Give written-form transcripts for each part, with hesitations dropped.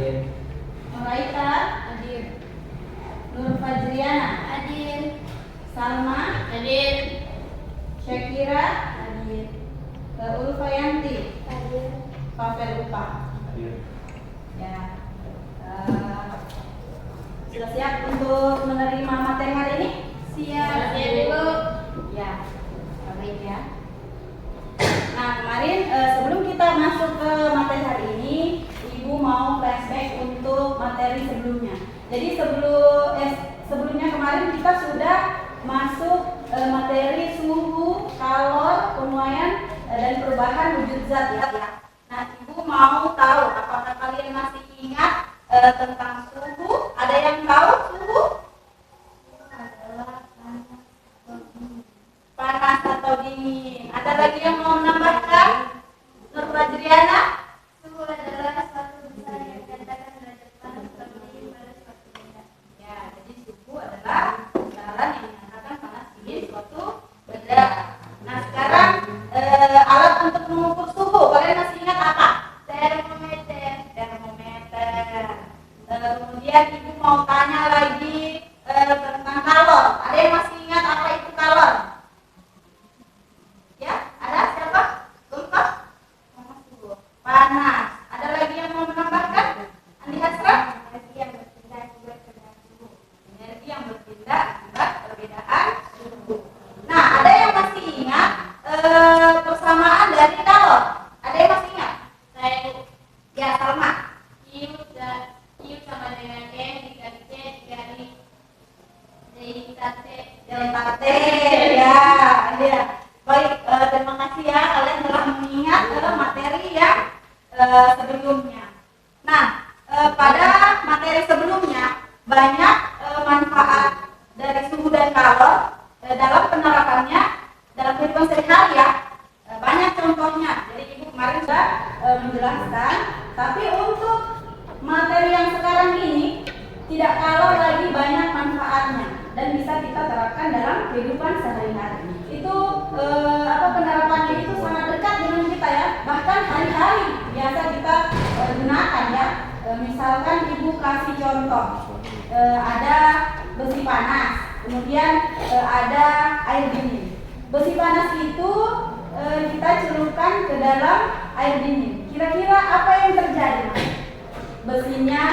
Hadir. Noraita. Hadir. Nur Fajriana. Hadir. Salma. Hadir. Syakira. Hadir. Ulfayanti. Hadir. Pavel Upa. Hadir. Ya. Sudah siap untuk menerima materi hari ini? Siap. Siap, Ibu. Ya. Baik ya. Nah, kemarin sebelum kita masuk ke materi hari ini, Ibu mau flashback untuk materi sebelumnya. Jadi sebelumnya kemarin kita sudah masuk materi suhu, kalor, penuaian dan perubahan wujud zat ya. Nah, Ibu mau tahu apakah kalian masih ingat tentang suhu? Ada yang tahu suhu? Panas atau dingin. Ada lagi yang mau menambahkan? Nur Fajriana? Suhu adalah suatu benda yang menyatakan derajat panas atau dingin pada suatu benda. Ya, jadi suhu adalah besaran yang menyatakan panas dingin suatu benda. Nah, sekarang alat untuk mengukur suhu, kalian masih ingat apa? Termometer. Termometer. Kemudian Ibu mau tanya lagi tentang kalor. Ada yang masih ingat apa itu kalor? Ya, ada siapa? Gempar? Panas. Ada lagi yang mau menambahkan? Andi Hasra? Energi yang berpindah akibat perbedaan suhu. Energi yang berpindah akibat perbedaan suhu. Nah, ada yang masih ingat persamaan dari kalor? Ada yang masih ingat? Saya Ya, Salma. Q sama dengan M dikali C dikali D dikali T. Delta T. Ya, ya. Baik, terima kasih ya kalian telah mengingat materi yang sebelumnya. Nah, pada materi sebelumnya banyak manfaat dari suhu dan kalor dalam penerapannya dalam kehidupan sehari-hari ya. Banyak contohnya. Jadi Ibu kemarin sudah menjelaskan, tapi untuk materi yang sekarang ini tidak kalah lagi banyak manfaatnya dan bisa kita terapkan dalam kehidupan sehari-hari. Itu penerapannya itu sangat dekat dengan kita ya, bahkan hari-hari biasa kita gunakan ya. Misalkan Ibu kasih contoh, ada besi panas, kemudian ada air dingin. Besi panas itu kita celupkan ke dalam air dingin. Kira-kira apa yang terjadi? Besinya,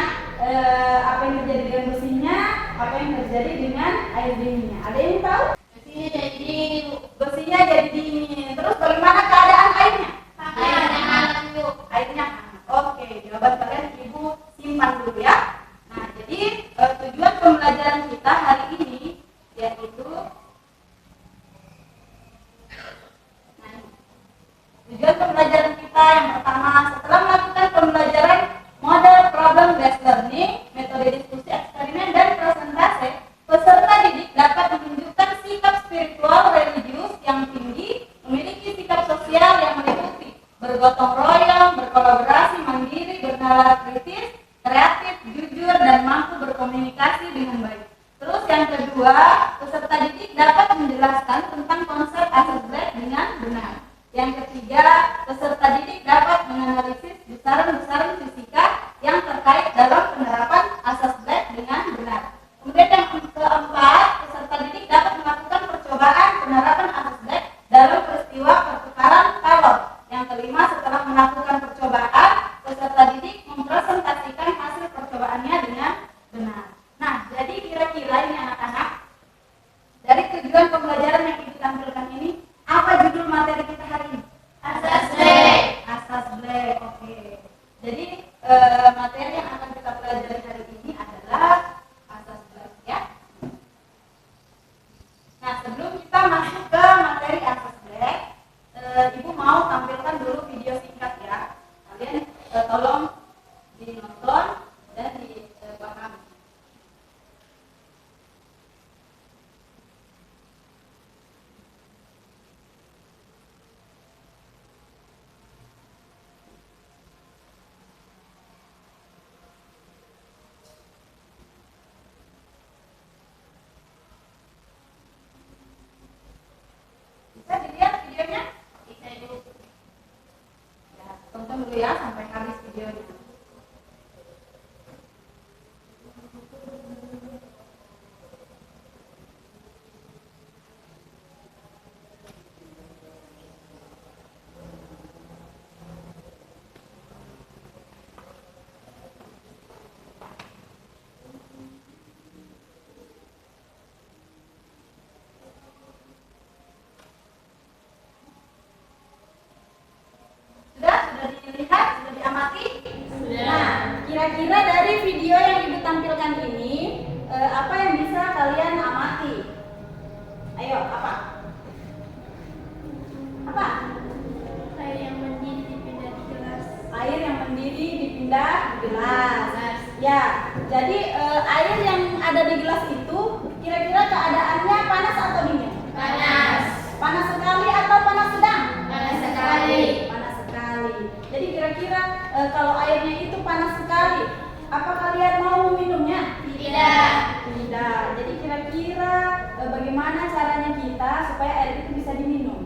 apa yang terjadi dengan besinya? Apa yang terjadi dengan air dinginnya? Ada yang tahu? Besinya jadi dingin, Bu. Besinya jadi dingin. Terus bagaimana keadaan airnya? Airnya hangat, Bu. Airnya hangat. Oke, jawaban kalian Ibu simpan dulu ya. Nah, jadi tujuan pembelajaran kita hari ini yaitu tujuan pembelajaran kita yang pertama, setelah melakukan pembelajaran model problem based learning, metode diskusi, eksperimen, dan presentasi, peserta didik dapat menunjukkan sikap spiritual religius yang tinggi, memiliki sikap sosial yang meliputi bergotong royong, berkolaborasi mandiri, bernalar kritis, kreatif, jujur, dan mampu berkomunikasi dengan baik. Terus yang kedua, peserta didik dapat menjelaskan tentang konsep asas black dengan benar. Yang ketiga, peserta didik dapat menganalisis besaran-besaran fisika yang terkait dalam penerapan asas black dengan benar. Kemudian yang keempat, peserta didik dapat melakukan percobaan penerapan asas black dalam peristiwa pertukaran kalor. Yang kelima, setelah melakukan percobaan, peserta didik mempresentasikan hasil percobaannya dengan benar. Nah, jadi kira-kira ini anak-anak, dari tujuan pembelajaran yang Ibu tampilkan ini, apa judul materi kita hari ini? Asas black. Asas black, oke. Jadi materi yang akan kita pelajari hari ini adalah asas black ya. Nah, sebelum kita masuk ke materi asas black, Ibu mau tampilkan dulu video singkat ya. Kalian tolong dinonton dan dipahami. Bisa dilihat videonya? Bisa, Ibu. Ya, tonton dulu ya sampai habis videonya. Kira-kira dari video yang Ibu tampilkan ini, apa yang bisa kalian amati? Ayo, apa? Apa? Air yang mendidih dipindah di gelas. Air yang mendidih dipindah di gelas. Ya, jadi air yang ada di gelas itu kira-kira keadaannya panas atau dingin? Panas. Panas sekali atau panas sedang? Panas sekali. Panas sekali. Jadi kira-kira kalau airnya itu panas sekali, apa kalian mau meminumnya? Tidak. Tidak. Jadi kira-kira bagaimana caranya kita supaya air itu bisa diminum?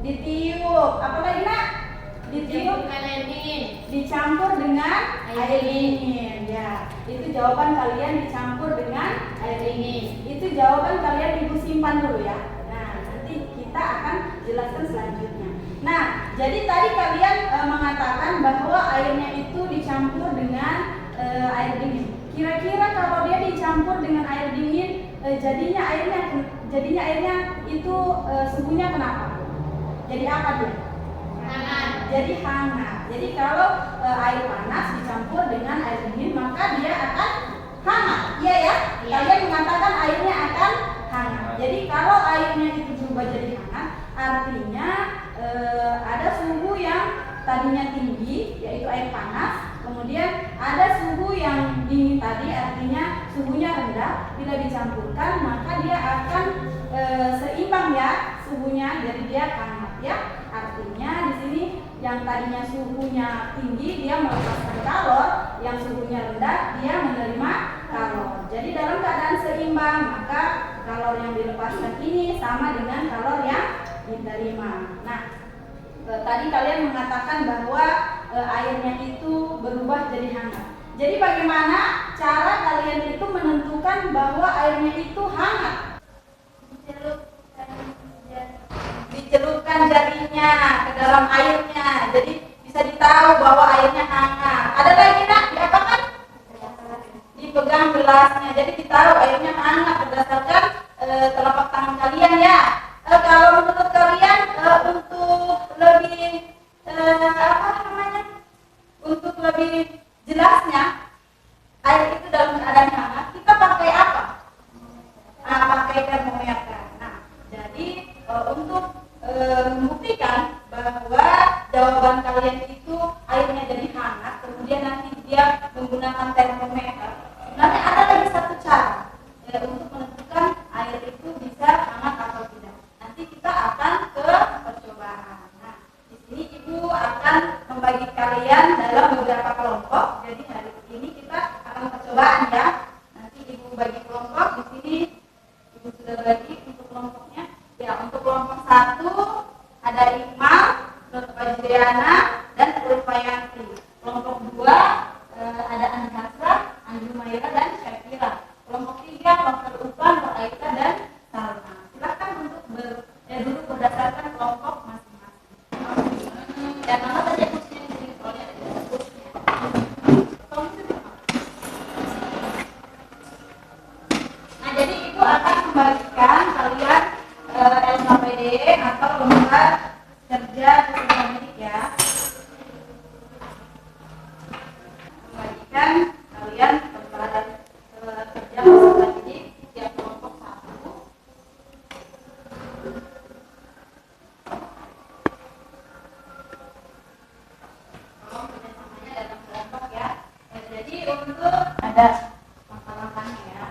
Ditiup. Apa lagi nak? Ditiup. Bukan air dingin. Dicampur dengan air dingin. Ya, itu jawaban kalian, dicampur dengan air dingin. Itu jawaban kalian Ibu simpan dulu ya. Nah, nanti kita akan jelaskan selanjutnya. Nah, jadi tadi kalian mengatakan bahwa airnya itu dicampur dengan air dingin. Kira-kira kalau dia dicampur dengan air dingin, jadinya airnya itu suhunya kenapa? Jadi apa dia? Hangat. Jadi hangat. Jadi kalau air panas dicampur dengan air dingin, maka dia akan hangat. Iya ya? Iya. Kalian mengatakan airnya akan hangat. Jadi kalau airnya itu berubah jadi hangat, artinya ada suhu yang tadinya tinggi, yaitu air panas. Kemudian ada suhu yang dingin tadi, artinya suhunya rendah. Bila dicampurkan, maka dia akan seimbang ya suhunya, jadi dia hangat ya. Artinya di sini yang tadinya suhunya tinggi dia melepaskan kalor, yang suhunya rendah dia menerima kalor. Jadi dalam keadaan seimbang, maka kalor yang dilepaskan ini sama dengan kalor yang diterima. Nah, tadi kalian mengatakan bahwa airnya itu berubah jadi hangat. Jadi bagaimana cara kalian itu menentukan bahwa airnya itu hangat? Dicelupkan jarinya ke dalam airnya, jadi bisa ditahu bahwa airnya hangat. Ada lagi nak? Diapakan? Dipegang gelasnya, jadi ditahu airnya hangat berdasarkan telapak tangan kalian ya. Kalau menurut kalian untuk lebih untuk lebih jelasnya air itu dalam keadaan hangat, kita pakai apa? Pakai termometer. Nah, jadi untuk membuktikan bahwa jawaban kalian itu airnya jadi hangat, kemudian nanti dia menggunakan termometer. Sebenarnya ada lagi satu cara untuk menentukan air itu bisa hangat atau tidak. Nanti kita akan ke percobaan. Nah, di sini Ibu akan membagi kalian dalam beberapa kelompok. Jadi hari ini kita akan percobaan ya. Nanti Ibu bagi kelompok. Di sini Ibu sudah bagi untuk kelompoknya. Ya, untuk kelompok 1 ada Iqmal, Nur Fajriana, dan Ulfayanti. Kelompok 2 ada Anhasa, Anjumaira, dan Syakira. Kelompok 3 Dr. Upan, Nur Aika, dan Salma. Silakan untuk duduk berdasarkan kelompok masing-masing. Dan nama saja kursinya di sini soalnya ada kursinya. Nah, jadi Ibu akan membagikan kalian LKPD atau lembar kerja kesehatan medik ya. Membagikan kalian lembar kerja kesehatan medik tiap kelompok 1. Tolong kerjasamanya dalam kelompok ya. Jadi untuk ada langkah-langkahnya ya.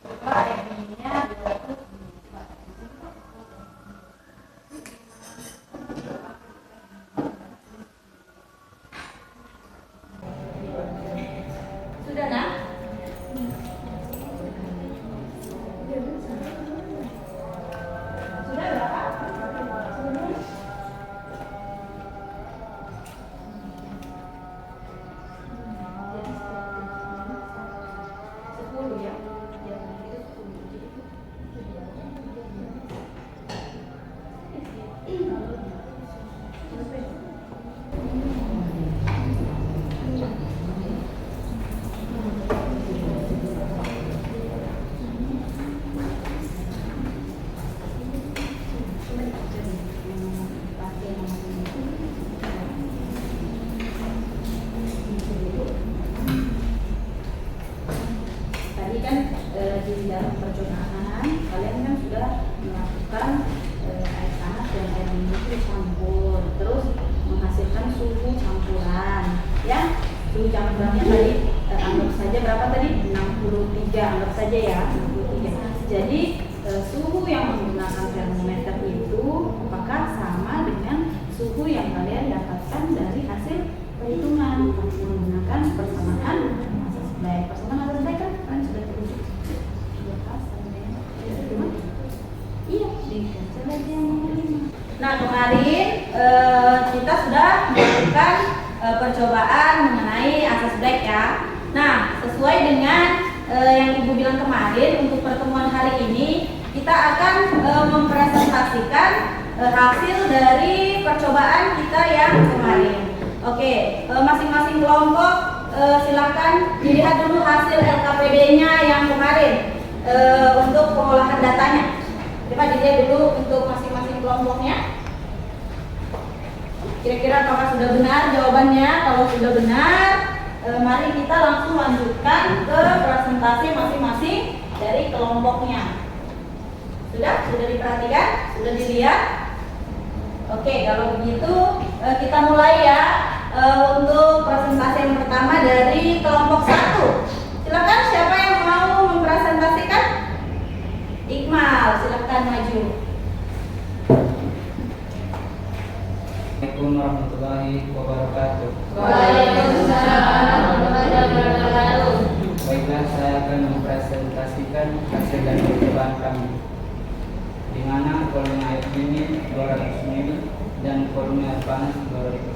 Coba ini-nya 200. Sudah, Nak? Sudah berapa? Sepuluh ya? Tadi kan di dalam percobaan kalian kan sudah melakukan air panas dan air minum itu campur, terus menghasilkan suhu campuran. Ya, suhu campurannya tadi anggap saja berapa tadi? 63, anggap saja ya 63. Jadi suhu yang menggunakan termometer itu apakah sama dengan suhu yang kalian dapatkan dari hasil perhitungan menggunakan persamaan asas Black. Persamaan asas Black kan kalian sudah terujuk. Iya, dibaca lagi yang nomor 5. Nah, kemarin kita sudah melakukan percobaan mengenai asas Black ya. Nah, sesuai dengan yang Ibu bilang kemarin, untuk pertemuan hari ini kita akan mempresentasikan hasil dari percobaan kita yang kemarin. Oke, masing-masing kelompok silakan dilihat dulu hasil LKPD-nya yang kemarin untuk pengolahan datanya. Coba dilihat dulu untuk masing-masing kelompoknya. Kira-kira apakah sudah benar jawabannya? Kalau sudah benar, mari kita langsung lanjutkan ke presentasi masing-masing dari kelompoknya. Sudah diperhatikan? Sudah dilihat? Oke, kalau begitu kita mulai ya untuk presentasi yang pertama dari kelompok 1. Silakan, siapa yang mau mempresentasikan? Iqmal, silakan maju. Assalamualaikum warahmatullahi wabarakatuh. Waalaikumsalam warahmatullahi wabarakatuh. Baiklah, saya akan mempresentasikan hasil dari percobaan kami, di mana volume air dingin 200 ml dan volume air panas 200 ml,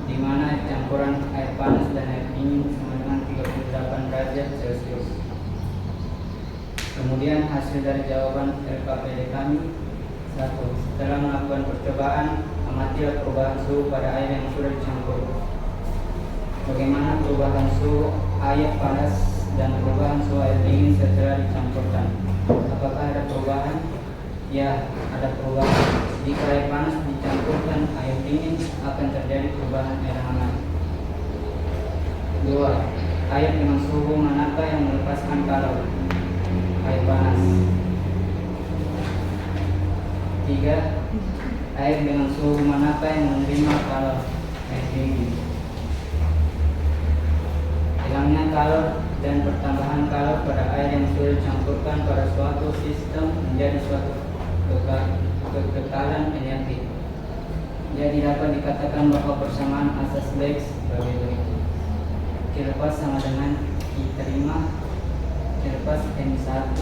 di mana campuran air panas dan air dingin sama dengan 38 derajat Celcius. Kemudian hasil dari jawaban LKPD kami: 1. Setelah melakukan percobaan, amatilah perubahan suhu pada air yang sudah dicampur. Bagaimana perubahan suhu air panas dan perubahan suhu air dingin setelah dicampurkan? Apakah ada perubahan? Ya, ada perubahan. Jika air panas dicampurkan air dingin, akan terjadi perubahan air hangat. 2. Air dengan suhu manakah yang melepaskan kalor? Air panas. 3. Air dengan suhu manakah yang menerima kalor? Air dingin. Hilangnya kalor dan pertambahan kalor pada air yang sudah dicampurkan pada suatu sistem menjadi suatu kekekalan energi. Jadi dapat dikatakan bahwa persamaan asas Black sebagai berikut. Q lepas sama dengan I terima Q lepas M1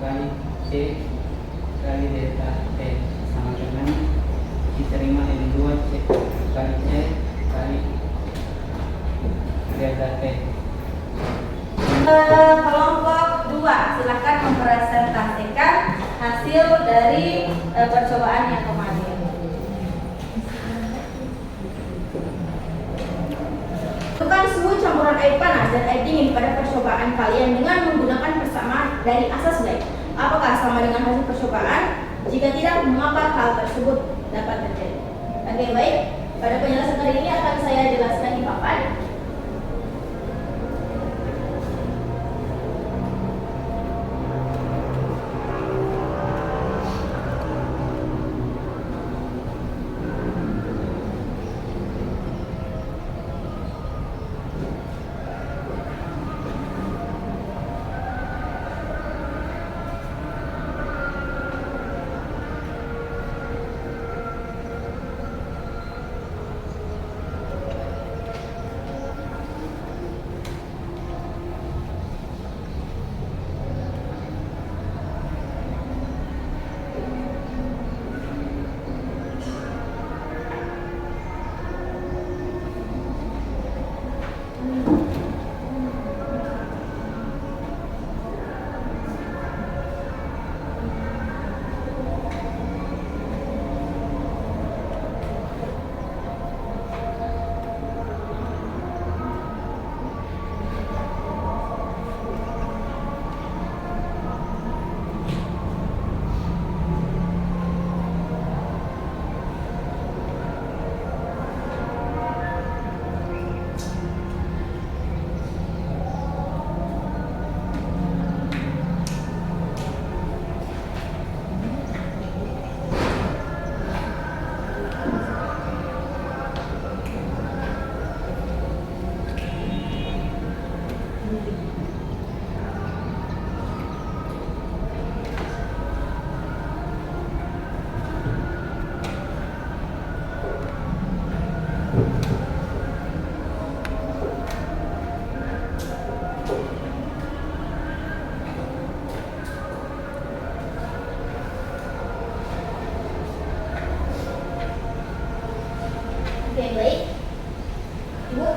kali T kali delta T sama dengan I terima M2 C kali C kali delta T. Kelompok 2, silakan mempresentasikan hasil dari percobaan yang kemarin. Tentukan suhu campuran air panas dan air dingin pada percobaan kalian dengan menggunakan persamaan dari asas Black. Apakah sama dengan hasil percobaan? Jika tidak, mengapa hal tersebut dapat terjadi? Oke, baik. Pada penjelasan kali ini akan saya jelaskan di papan. Oke, baik. Ibu.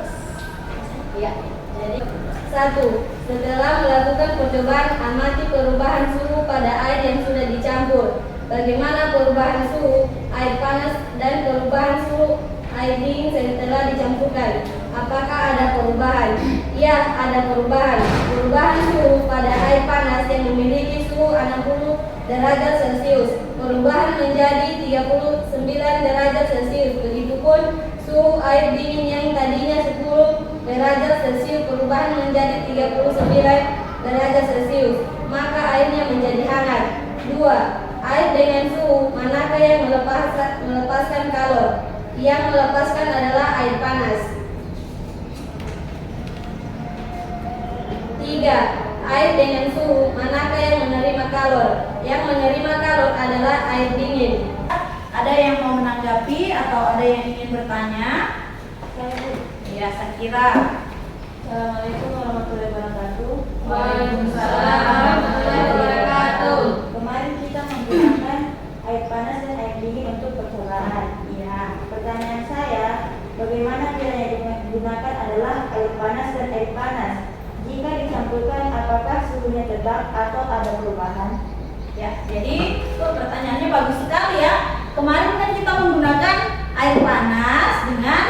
Ya, jadi 1. Setelah melakukan percobaan, amati perubahan suhu pada air yang sudah dicampur. Bagaimana perubahan suhu air panas dan perubahan suhu air dingin setelah dicampurkan? Apakah ada perubahan? Ya, ada perubahan. Perubahan suhu pada air panas yang memiliki suhu 60 derajat Celcius perubahan menjadi 39 derajat Celcius. Begitupun suhu air dingin yang tadinya 10 derajat Celcius perubahan menjadi 39 derajat Celcius, maka airnya menjadi hangat. 2. Air dengan suhu manakah yang melepaskan kalor? Yang melepaskan adalah air panas. 3. Air dengan suhu manakah yang menerima kalor? Yang menerima kalor adalah air dingin. Ada yang mau menanggapi atau ada yang ingin bertanya? Ya, Sakira. Assalamualaikum warahmatullahi wabarakatuh. Waalaikumsalam warahmatullahi wabarakatuh. Kemarin kita menggunakan air panas dan air dingin untuk percobaan. Iya. Pertanyaan saya, bagaimana kiranya digunakan adalah air panas dan air panas? Jika dicampurkan, apakah suhunya tetap atau ada perubahan? Ya, jadi pertanyaannya bagus sekali ya. Kemarin kan kita menggunakan air panas dengan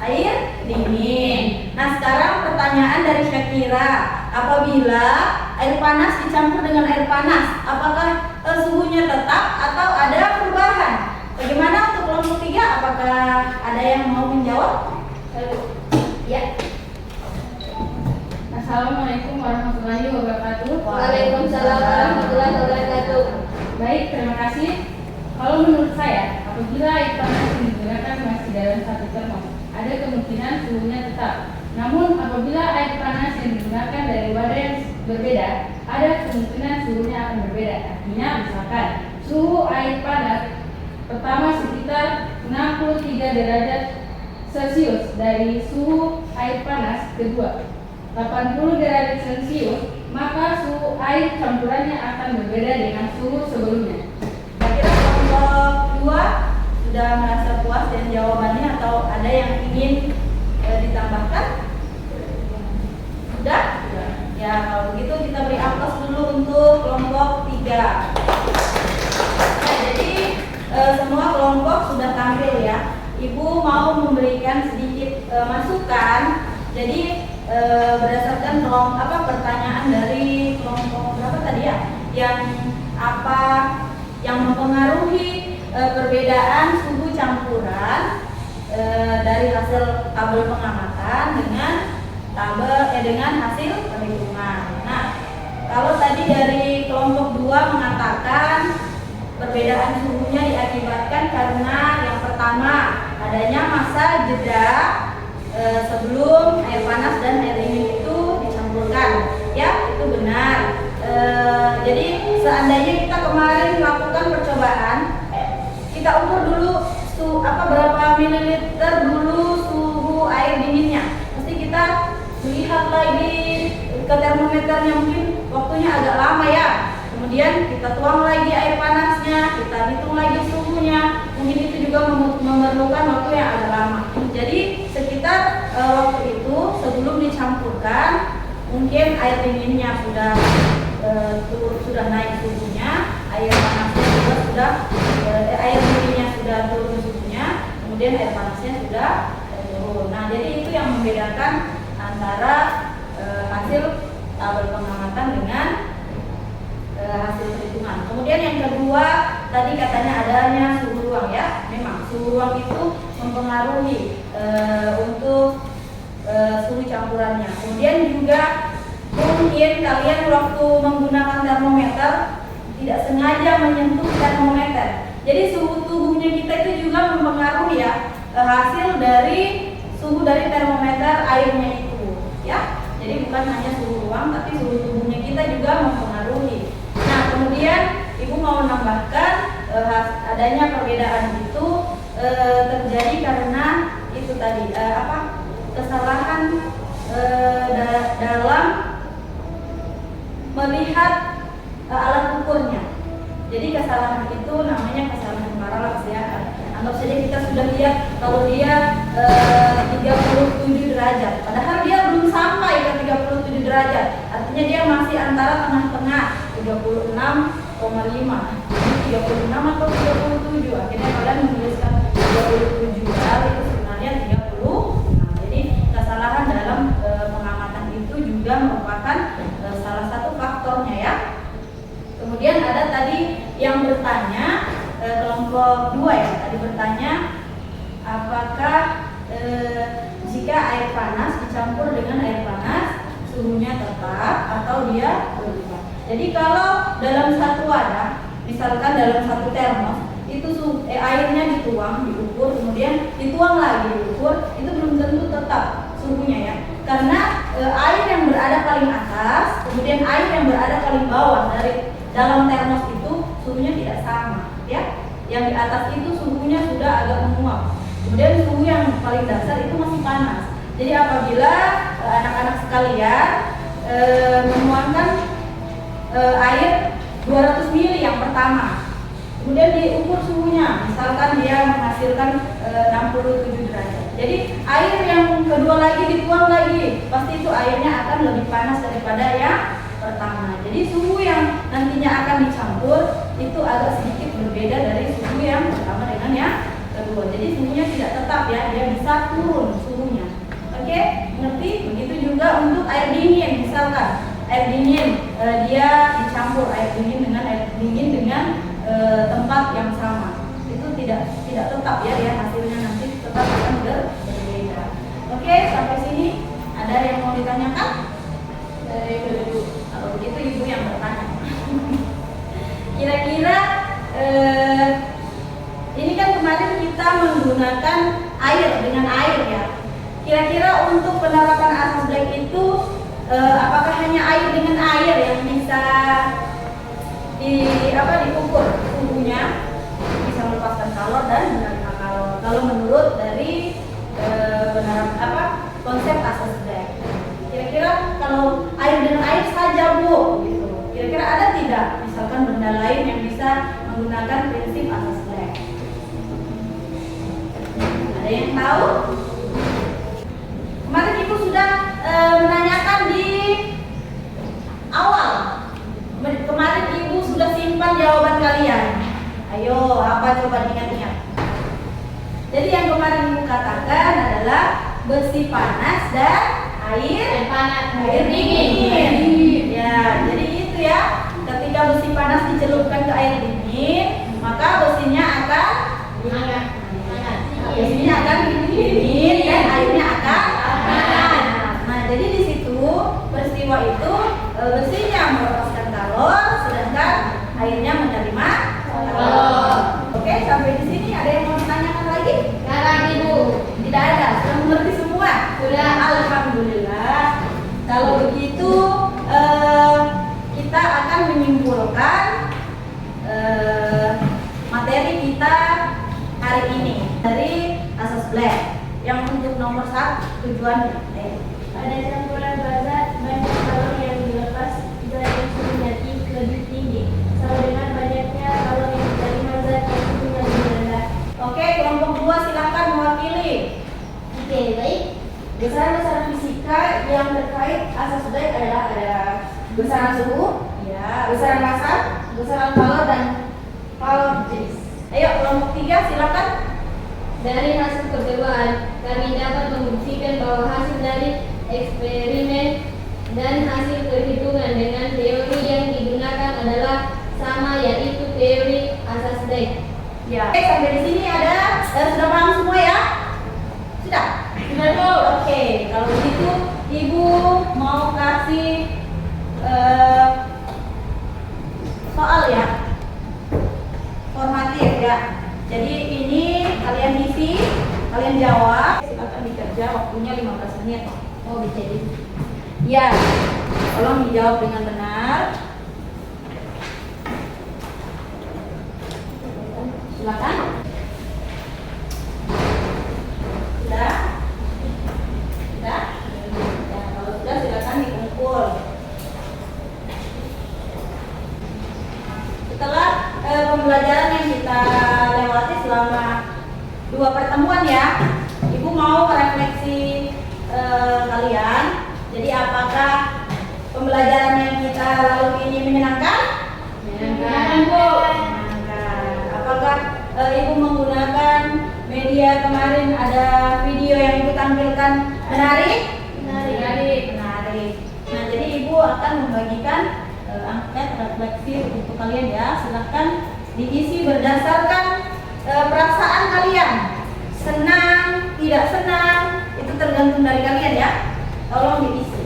air dingin. Nah, sekarang pertanyaan dari Syakira, apabila air panas dicampur dengan air panas, apakah suhunya tetap atau ada perubahan? Bagaimana untuk kelompok 3? Apakah ada yang mau menjawab? Ya. Assalamualaikum warahmatullahi wabarakatuh. Waalaikumsalam warahmatullahi wabarakatuh. Baik, terima kasih. Kalau menurut saya, apabila air panas yang digunakan masih dalam satu termos, ada kemungkinan suhunya tetap. Namun, apabila air panas yang digunakan dari wadah yang berbeda, ada kemungkinan suhunya akan berbeda. Artinya, misalkan suhu air panas pertama sekitar 63 derajat Celcius dari suhu air panas kedua 80 derajat Celcius, maka suhu air campurannya akan berbeda dengan suhu sebelumnya. Kira kelompok 2 sudah merasa puas dengan jawabannya atau ada yang ingin ditambahkan? Sudah? Ya, kalau begitu kita beri aplaus dulu untuk kelompok 3. Nah, jadi semua kelompok sudah tampil ya. Ibu mau memberikan sedikit masukan. Jadi berdasarkan pertanyaan dari kelompok berapa tadi ya? Yang apa yang mempengaruhi perbedaan suhu campuran dari hasil tabel pengamatan dengan hasil perhitungan. Nah, kalau tadi dari kelompok 2 mengatakan perbedaan suhunya diakibatkan karena yang pertama adanya masa jeda sebelum air panas dan air dingin itu dicampurkan. Ya, itu benar. Jadi seandainya kita kemarin melakukan percobaan, kita ukur dulu berapa mililiter dulu suhu air dinginnya. Mesti kita lihat lagi ke termometernya, mungkin waktunya agak lama ya. Kemudian kita tuang lagi air panasnya, kita hitung lagi suhunya. Mungkin itu juga memerlukan waktu yang agak lama. Jadi sekitar waktu itu sebelum dicampurkan, mungkin air dinginnya sudah naik suhunya, air panasnya juga sudah air dinginnya sudah turun suhunya, kemudian air panasnya sudah turun. Nah, jadi itu yang membedakan antara hasil tabel pengamatan dengan hasil perhitungan. Kemudian yang kedua, tadi katanya adanya suhu ruang ya. Memang suhu ruang itu mempengaruhi untuk suhu campurannya. Kemudian juga mungkin kalian waktu menggunakan termometer tidak sengaja menyentuh termometer. Jadi suhu tubuhnya kita itu juga mempengaruhi ya hasil dari suhu dari termometer airnya itu ya. Jadi bukan hanya suhu ruang tapi suhu tubuhnya kita juga mempengaruhi. Nah, kemudian Ibu mau menambahkan adanya perbedaan itu terjadi karena itu tadi kesalahan dalam melihat alat ukurnya. Jadi kesalahan itu namanya kesalahan paralaks ya, Anggap saja kita sudah lihat kalau dia 37 derajat, padahal dia belum sampai ke 37 derajat, artinya dia masih antara tengah-tengah 36,5, 36 atau 37. Akhirnya kalian menuliskan 37, padahal itu sebenarnya 36. Jadi kesalahan dalam pengamatan itu juga merupakan salah satu faktornya ya. Kemudian ada tadi yang bertanya, kelompok 2 ya, tadi bertanya apakah jika air panas dicampur dengan air panas suhunya tetap atau dia berubah. Jadi kalau dalam satu wadah, misalkan dalam satu termos itu airnya dituang, diukur, kemudian dituang lagi, diukur, itu belum tentu tetap suhunya ya, karena air yang berada paling atas kemudian air yang berada paling bawah dari dalam termos itu suhunya tidak sama ya. Yang di atas itu suhunya sudah agak menguap, kemudian suhu yang paling dasar itu masih panas. Jadi apabila anak-anak sekalian menuangkan air 200 ml yang pertama, kemudian diukur suhunya, misalkan dia menghasilkan 67 derajat. Jadi air yang kedua lagi dituang lagi, pasti itu airnya akan lebih panas daripada yang pertama. Jadi suhu yang nantinya akan dicampur itu agak sedikit berbeda dari suhu yang pertama dengan yang kedua. Jadi suhunya tidak tetap ya, dia bisa turun suhunya. Oke, ngerti? Begitu juga untuk air dingin, misalkan air dingin dia dicampur air dingin dengan tempat yang sama, itu tidak tetap ya, dia hasilnya nanti tetap akan berbeda. Oke, sampai sini ada yang mau ditanyakan? Dari Ibu. Kalau begitu Ibu yang bertanya. Kira-kira ini kan kemarin kita menggunakan air dengan air ya. Kira-kira untuk penerapan asas Black itu apakah hanya air dengan air yang bisa diukur suhunya, bisa melepaskan kalor dan menerima kalor? Kalau menurut dari konsep asas Black, kira-kira kalau air dengan air saja Bu, gitu. Kira-kira ada tidak misalkan benda lain yang bisa menggunakan prinsip asas Black? Ada yang tahu? Kemarin Ibu sudah menanyakan di awal. Kemarin Ibu sudah simpan jawaban kalian. Ayo, apa coba diingat-ingat? Jadi yang kemarin Ibu katakan adalah besi panas dan air dingin. Ya, jadi itu ya. Ketika besi panas dicelupkan ke air dingin, maka besinya akan hangat. Besinya akan dingin dan airnya akan hangat. Nah, jadi di situ peristiwa itu besinya melepaskan kalor, sedangkan airnya menerima kalor. Oke, sampai di sini ada yang mau ditanyakan lagi? Sekarang Ibu. Tidak ada, sudah mengerti semua? Sudah. Alhamdulillah. Kalau begitu kita akan menyimpulkan materi kita hari ini dari asas Black. Yang untuk nomor 1 tujuan Pada campuran baza, banyak kalor yang dilepas derajat suhunya lebih tinggi sama dengan banyaknya kalor yang diterima zat yang suhunya lebih rendah. Oke, kelompok 2 silakan mewakili. Oke, baik. Besaran-besaran fisika yang terkait asas Black adalah ada besaran suhu, ya, besaran massa, besaran kalor dan kalor jenis. Ayo kelompok 3 silakan. Dari hasil percobaan, kami dapat membuktikan bahwa hasil dari eksperimen dan hasil perhitungan dengan teori yang digunakan adalah sama, yaitu teori asas Black. Ya. Oke, sampai di sini ada sudah paham semua ya? Sudah? Sudah Bu. Oke, kalau begitu Ibu mau kasih soal ya, formatif ya. Jadi ini kalian isi, kalian jawab. Silakan dikerja, waktunya 15 menit. Oh, bisa jadi. Ya, tolong dijawab dengan benar. Silakan. Sudah? Sudah? Ya, kalau sudah silakan dikumpul. Setelah pembelajaran yang kita lewati selama pertemuan ya. Ibu mau merefleksi kalian. Jadi apakah pembelajaran yang kita lalui ini menyenangkan? Menyenangkan, Bu. Menyenangkan. Apakah Ibu menggunakan media kemarin ada video yang Ibu tampilkan menarik? Menarik. Nah, jadi Ibu akan membagikan angket refleksi untuk kalian ya. Silahkan diisi berdasarkan perasaan kalian. Senang, tidak senang, itu tergantung dari kalian ya. Tolong diisi.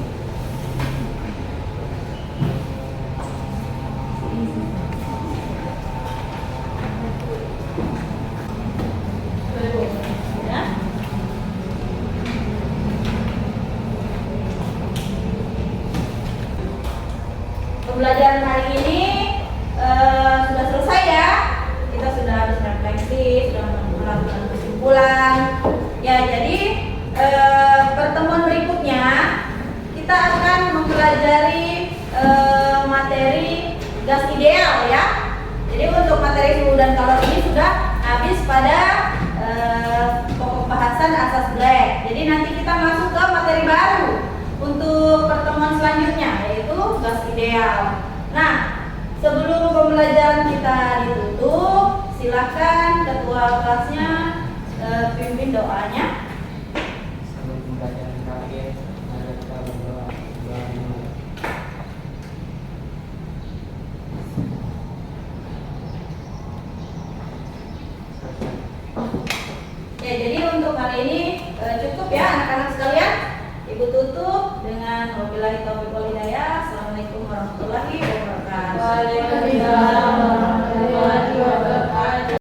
Ya. Pembelajaran hari ini sudah selesai ya. Kita sudah habis refleksi, sudah melakukan kesimpulan. Ya, jadi pertemuan berikutnya kita akan mempelajari materi gas ideal ya. Jadi untuk materi suhu dan kalori ini sudah habis pada pokok bahasan asas Black. Jadi nanti kita masuk ke materi baru untuk pertemuan selanjutnya, yaitu gas ideal. Nah, sebelum pembelajaran kita ditutup, silakan ketua kelasnya pimpin doanya. Sebelum pembelajaran terakhir, mari kita berdoa. Ya, jadi untuk hari ini cukup ya anak-anak sekalian. Ibu tutup dengan wabillahi taufiq wal hidayah. Assalamualaikum warahmatullahi wabarakatuh. Waalaikumsalam.